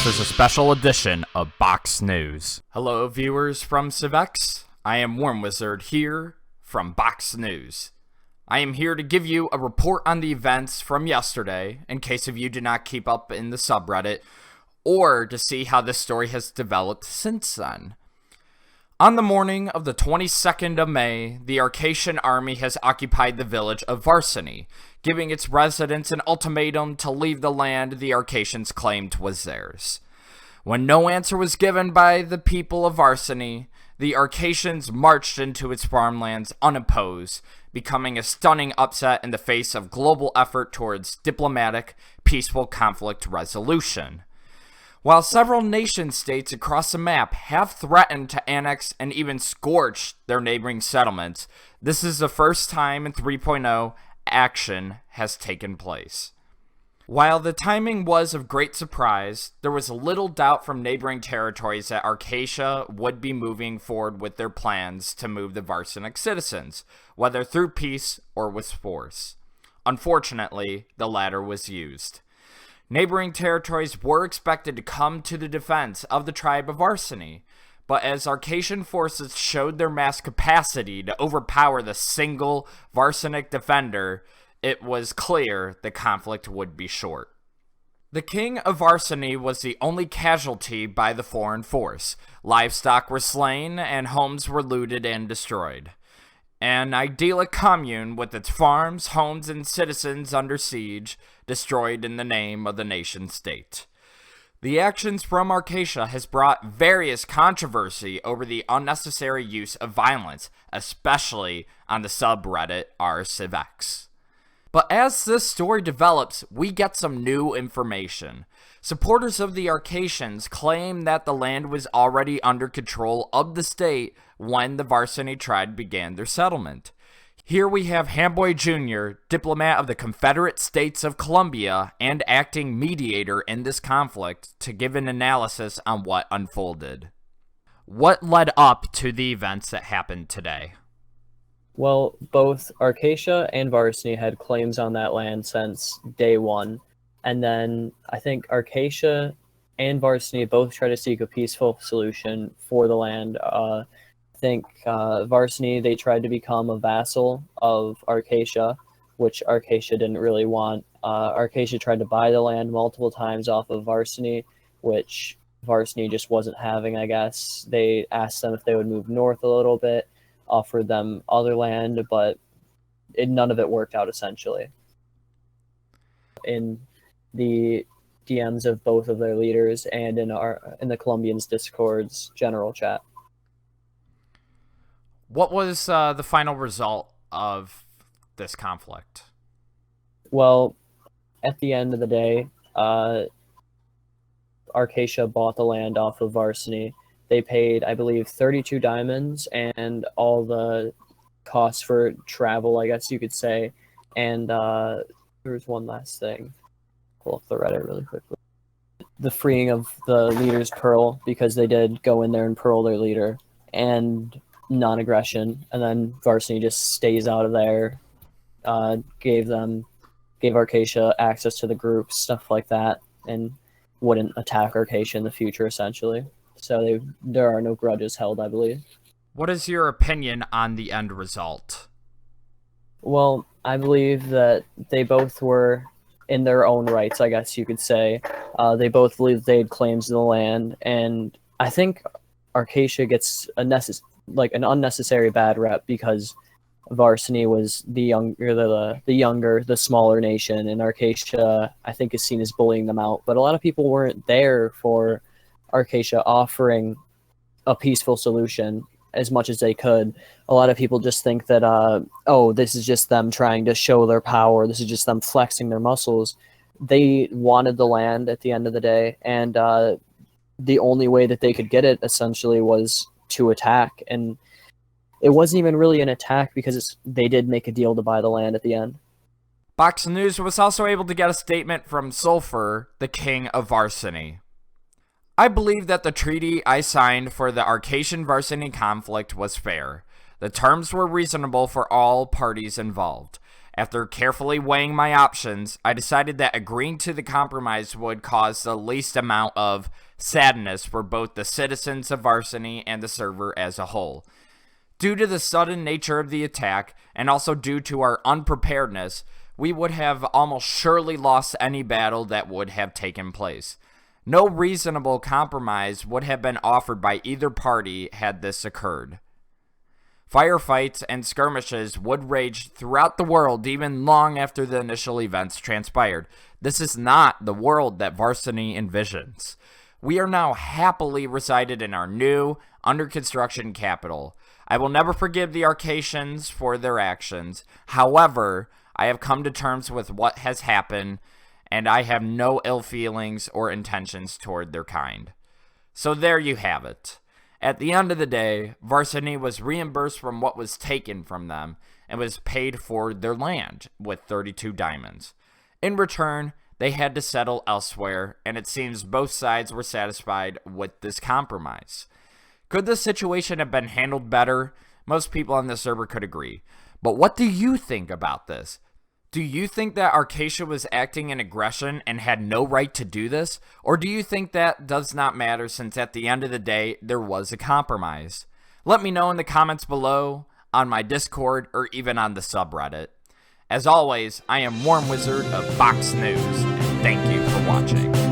is a special edition of Box News. Hello viewers from CivEx, I am Worm Wizard here from Box News. I am here to give you a report on the events from yesterday, in case of you did not keep up in the subreddit, or to see how this story has developed since then. On the morning of the 22nd of May, the Arcation army has occupied the village of Varsany, giving its residents an ultimatum to leave the land the Arcations claimed was theirs. When no answer was given by the people of Varsany, the Arcations marched into its farmlands unopposed, becoming a stunning upset in the face of global effort towards diplomatic, peaceful conflict resolution. While several nation-states across the map have threatened to annex and even scorch their neighboring settlements, this is the first time in 3.0 action has taken place. While the timing was of great surprise, there was little doubt from neighboring territories that Arcacia would be moving forward with their plans to move the Varsanic citizens, whether through peace or with force. Unfortunately, the latter was used. Neighboring territories were expected to come to the defense of the tribe of Varsany, but as Arcation forces showed their mass capacity to overpower the single Varsanic defender, it was clear the conflict would be short. The king of Varsany was the only casualty by the foreign force. Livestock were slain and homes were looted and destroyed. An idyllic commune with its farms, homes, and citizens under siege, destroyed in the name of the nation-state. The actions from Arcacia has brought various controversy over the unnecessary use of violence, especially on the subreddit r/CivEx. But as this story develops, we get some new information. Supporters of the Arcations claim that the land was already under control of the state when the Varsany tribe began their settlement. Here we have Hamboy Jr., diplomat of the Confederate States of Colombia and acting mediator in this conflict, to give an analysis on what unfolded. What led up to the events that happened today? Well, both Arcacia and Varsany had claims on that land since day one. And then I think Arcacia and Varsany both try to seek a peaceful solution for the land. I think Varsany, they tried to become a vassal of Arcacia, which Arcacia didn't really want. Arcacia tried to buy the land multiple times off of Varsany, which Varsany just wasn't having, I guess. They asked them if they would move north a little bit, offered them other land, but none of it worked out, essentially. In the DMs of both of their leaders and in the Colombians' Discord's general chat. What was the final result of this conflict? Well, at the end of the day, Arcacia bought the land off of Varsany. They paid, I believe, 32 diamonds and all the costs for travel, I guess you could say. And there was one last thing. Pull up the Reddit really quickly. The freeing of the leader's pearl, because they did go in there and pearl their leader, and non-aggression. And then Varsany just stays out of there. Gave Arcacia access to the group, stuff like that, and wouldn't attack Arcacia in the future, essentially. So there are no grudges held, I believe. What is your opinion on the end result? Well, I believe that they both were in their own rights, I guess you could say. They both believed they had claims to the land, and I think Arcacia gets an unnecessary bad rep because Varsany was the younger, the smaller nation, and Arcacia, I think, is seen as bullying them out. But a lot of people weren't there for Arcacia offering a peaceful solution as much as they could. A lot of people just think that, this is just them trying to show their power. This is just them flexing their muscles. They wanted the land at the end of the day, and the only way that they could get it, essentially, was to attack. And it wasn't even really an attack because they did make a deal to buy the land at the end. Box News was also able to get a statement from Sulfur, the king of Varsany. I believe that the treaty I signed for the Arcation-Varsanic conflict was fair. The terms were reasonable for all parties involved. After carefully weighing my options, I decided that agreeing to the compromise would cause the least amount of sadness for both the citizens of Varsany and the server as a whole. Due to the sudden nature of the attack, and also due to our unpreparedness, we would have almost surely lost any battle that would have taken place. No reasonable compromise would have been offered by either party had this occurred. Firefights and skirmishes would rage throughout the world even long after the initial events transpired. This is not the world that Varsany envisions. We are now happily resided in our new, under-construction capital. I will never forgive the Arcations for their actions. However, I have come to terms with what has happened, and I have no ill feelings or intentions toward their kind. So there you have it. At the end of the day, Varsany was reimbursed from what was taken from them and was paid for their land with 32 diamonds. In return, they had to settle elsewhere, and it seems both sides were satisfied with this compromise. Could the situation have been handled better? Most people on the server could agree. But what do you think about this? Do you think that Arcacia was acting in aggression and had no right to do this? Or do you think that does not matter since at the end of the day, there was a compromise? Let me know in the comments below, on my Discord, or even on the subreddit. As always, I am Warm Wizard of Box News, and thank you for watching.